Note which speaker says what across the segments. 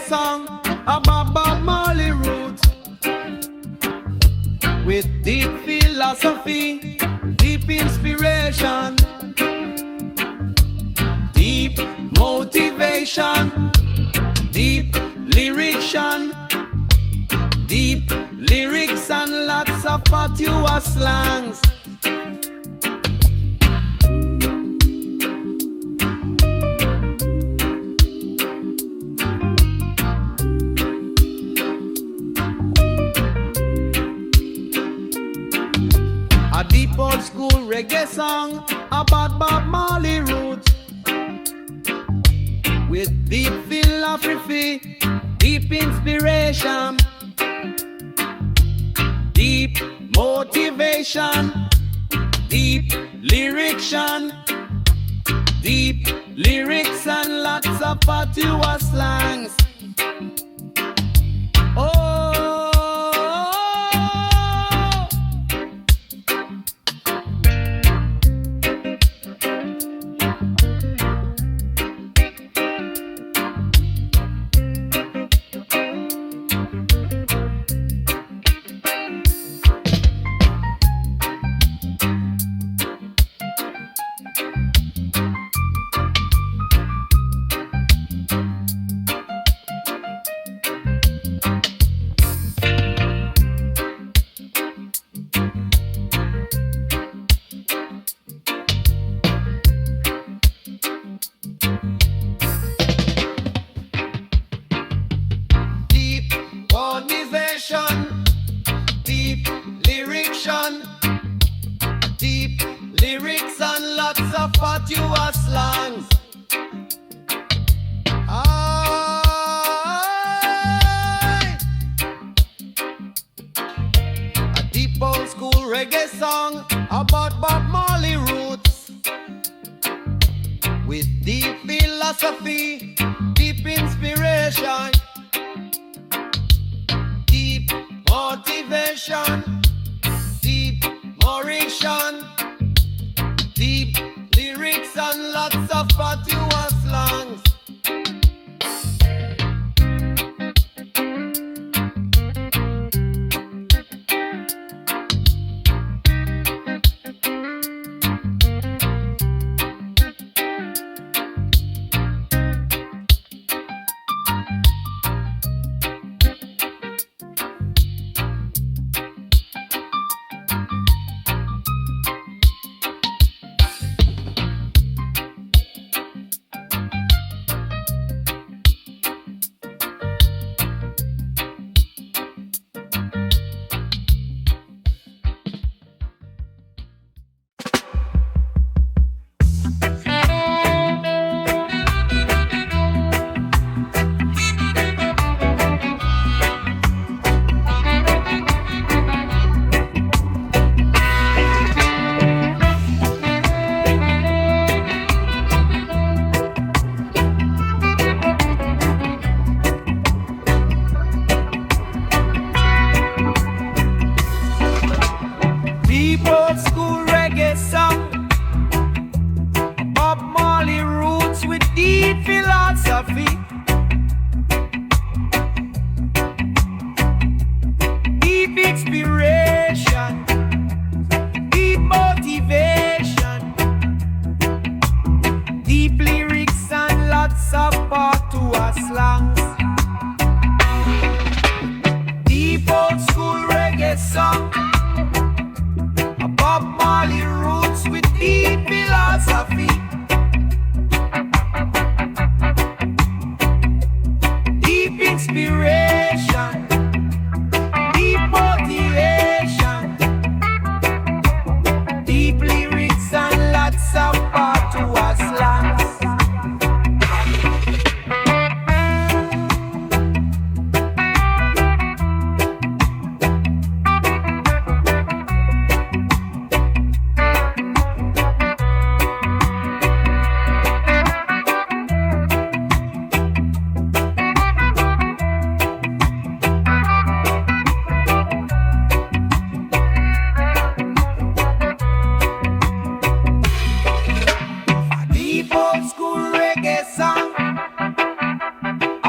Speaker 1: song about Bob Marley roots with deep philosophy, deep inspiration, deep motivation, deep lyriction, deep lyrics and lots of patois slangs. A deep old school reggae song about Bob Marley roots with deep philosophy, deep inspiration, deep motivation, deep lyriction, deep lyrics and lots of patois slangs. Oh,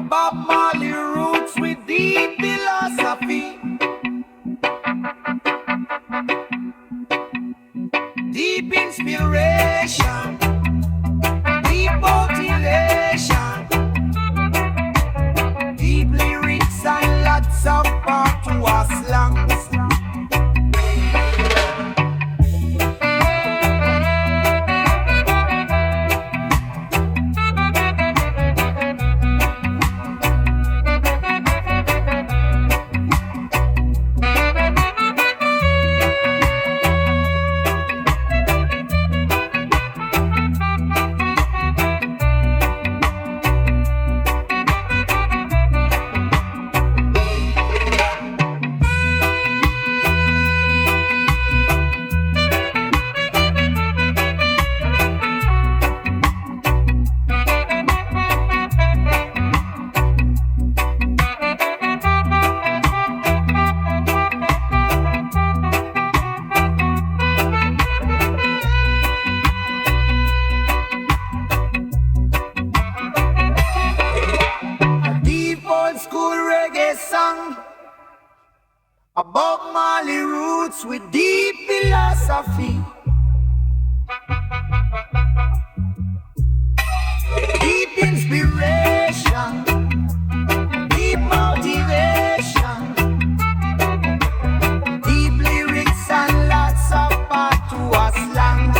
Speaker 1: A Bob Marley roots with deep philosophy, deep inspiration, deep motivation, deep lyrics and lots of patois slangs. A Bob Marley roots with deep philosophy, deep inspiration, deep motivation, deep lyrics and lots of patois slangs.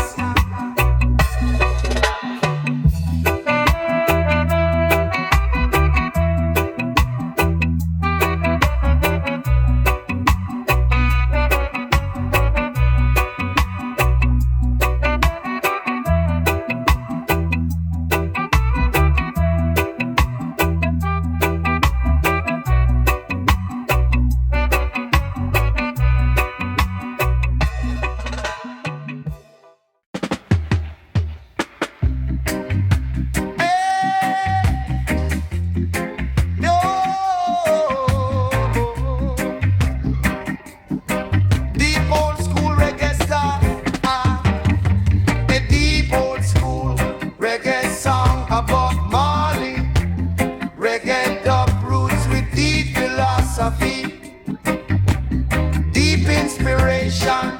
Speaker 1: Deep inspiration,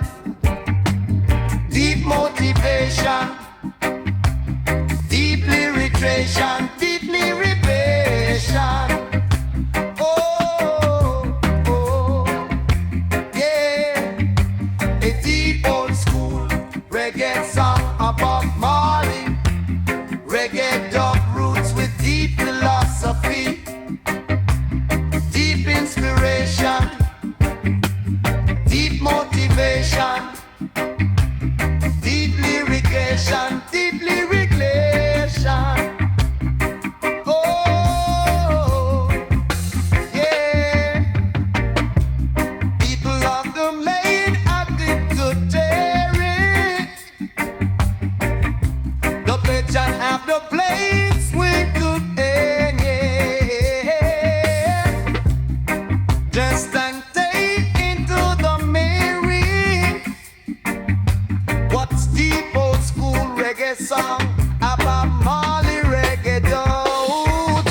Speaker 1: deep motivation, deep lyrication, deep lyrication. Oh, oh, yeah. A deep old school reggae song about Marley. Reggae dub roots with deep philosophy, deep inspiration, deep motivation, deep lyrication, deep lyrication. Oh, yeah. People of the main active to tear it. The legend have the place we could end, yeah. Just and take into the Mary. What's deep old school reggae song about Marley reggae dude?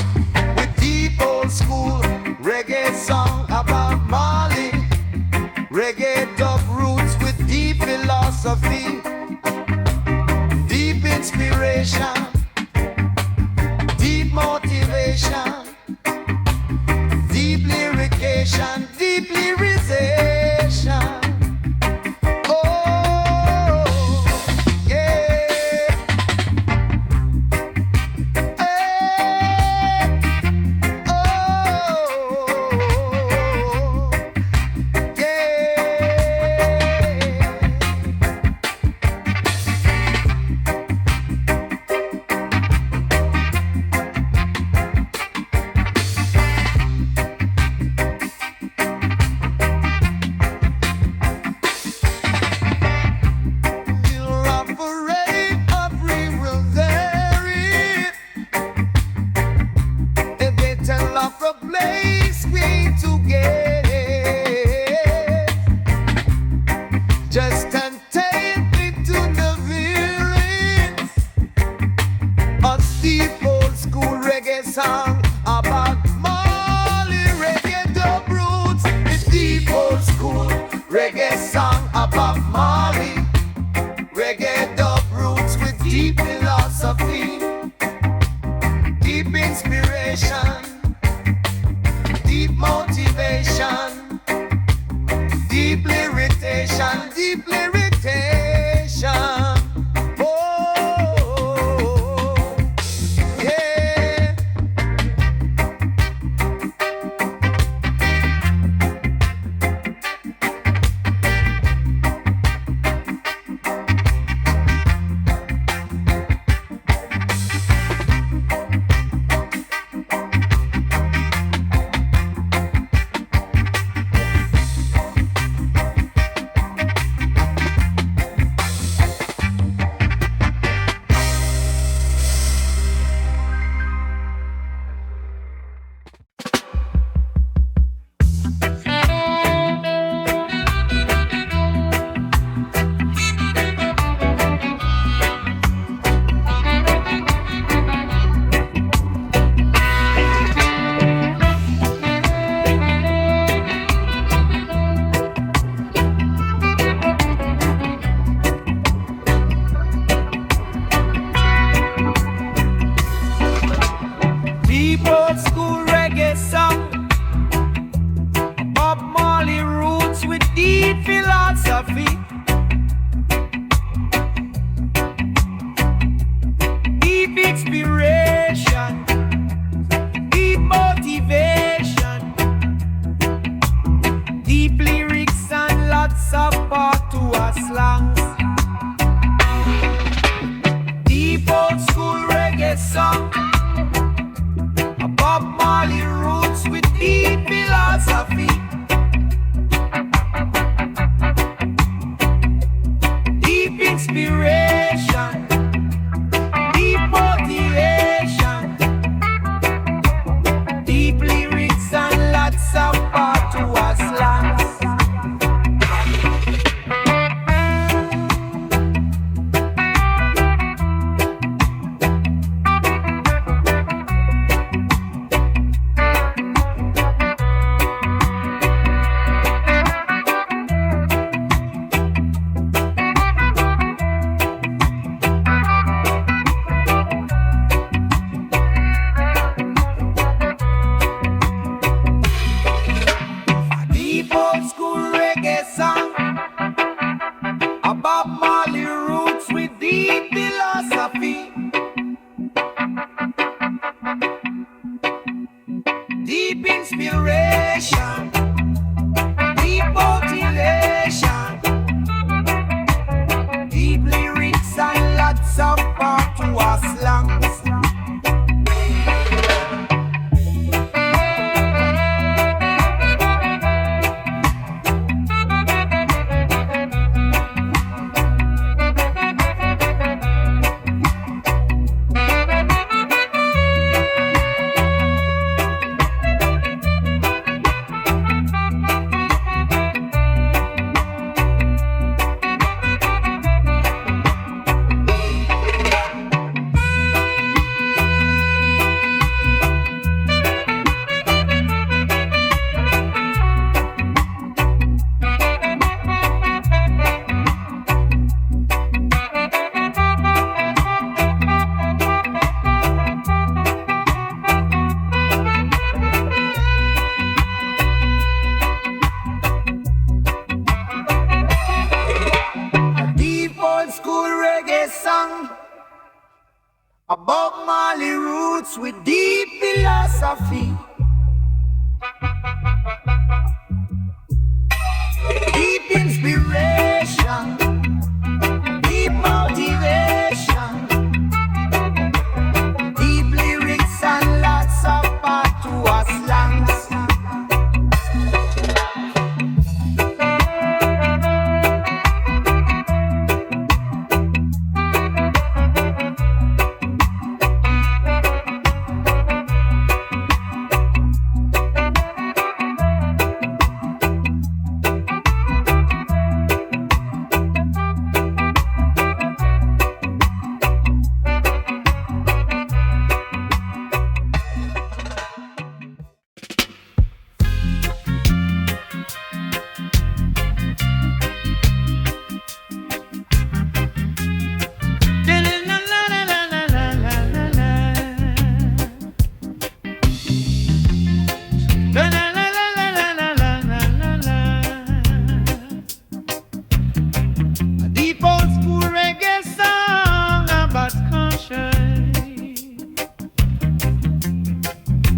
Speaker 1: With deep old school reggae song about Marley reggae dub roots with deep philosophy, deep inspiration, deep motivation, deep lyrication, deep lyrization. Oh, yeah. Hey, oh, yeah. Marley roots with deep philosophy. Deep inspiration, deep motivation, deep lyrics and lots of patois slangs. Bob Marley roots with deep philosophy, deep inspiration, deep motivation, deep lyrics and lots of patois slangs. A Bob Marley roots with deep philosophy, deep inspiration, deep motivation, deep lyrics and lots of patois slangs.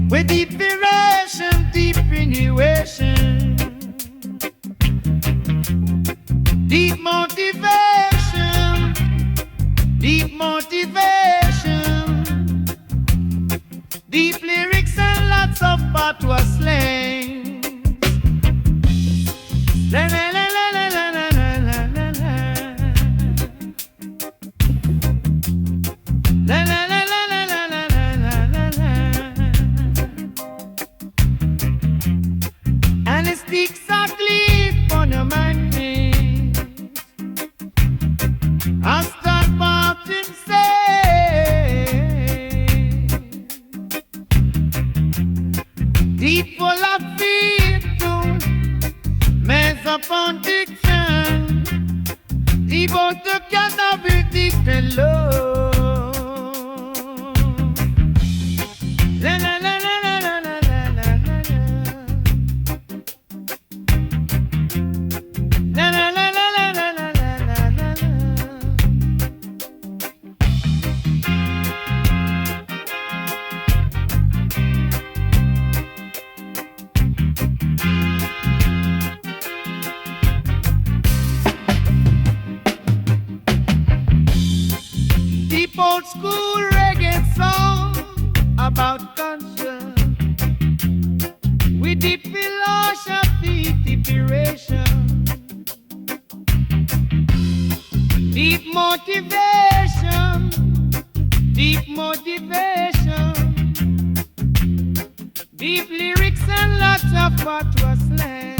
Speaker 1: With deep duration, deep renewation, deep motivation, deep motivation, deep lyrics and lots of patois slang. La la la la la la la la la la. La la la la la la la la la la. And it speaks softly for your mind. I start walking say deep full of faith to mess upon diction, deep out together with deep and love. La la la la la la la la la la. La la la la la la la la la la. Deep deep philosophy, deep deep motivation, deep motivation, deep lyrics and lots of fatwa slang.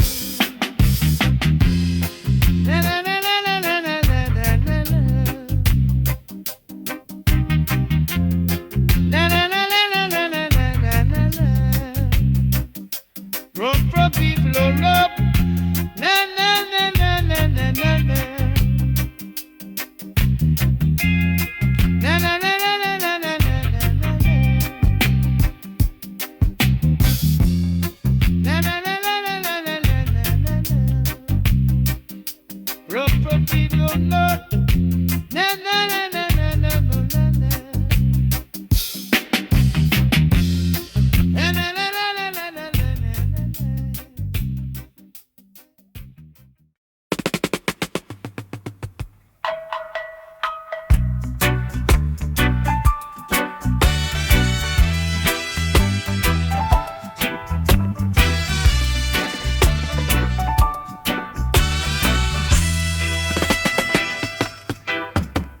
Speaker 1: Na na na na na na na na na na. Na na na na na na na na na na. From people all up. Na na na na na na na na. Na na na na na na na na na. Na na na na na na na na na. Rock from people north. Na na na na na na na na. Na na na na na na na na.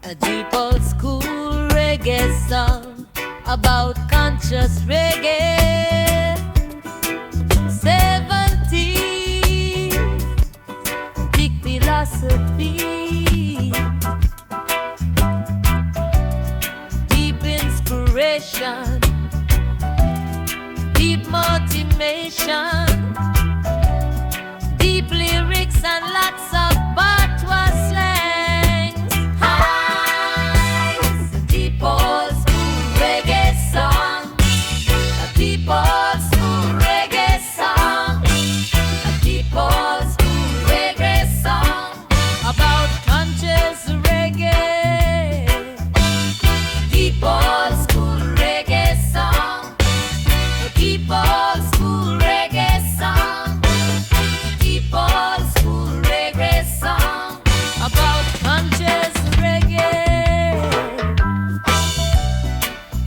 Speaker 2: A deep old school reggae song about conscious reggae. 70 big philosophy, deep inspiration, deep motivation, deep lyrics and lots of patois slangs. Highs, a deep old school reggae song, a deep old school reggae song, a deep old school reggae song about conscious reggae. Deep old school reggae song, a deep old school reggae song, deep old school reggae song about conscious reggae.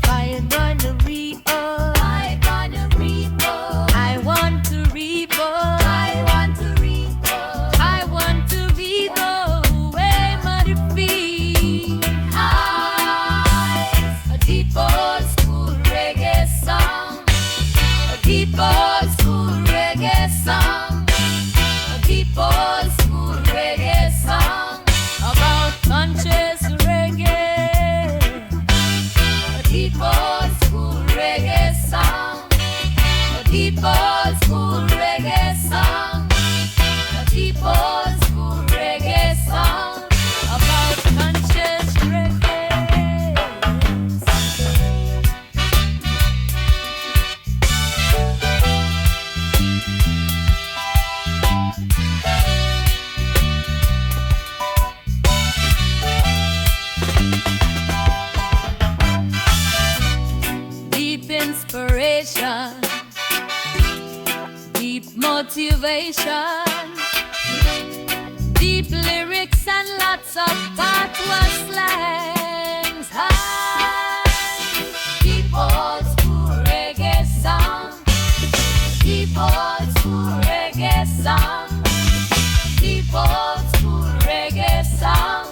Speaker 2: Fire gonna repo, I gonna repo, I want to repo, I want to repo, I want to repo, way my feet. A deep old school reggae song, a deep old school reggae song, a deep old school reggae song about conscious reggae. A deep old school reggae song, a deep old school reggae song, a deep old school reggae song about conscious reggae. Deep inspiration, deep motivation, deep lyrics and lots of patois slangs. High, deep old school reggae song, deep old school reggae song, deep old school reggae song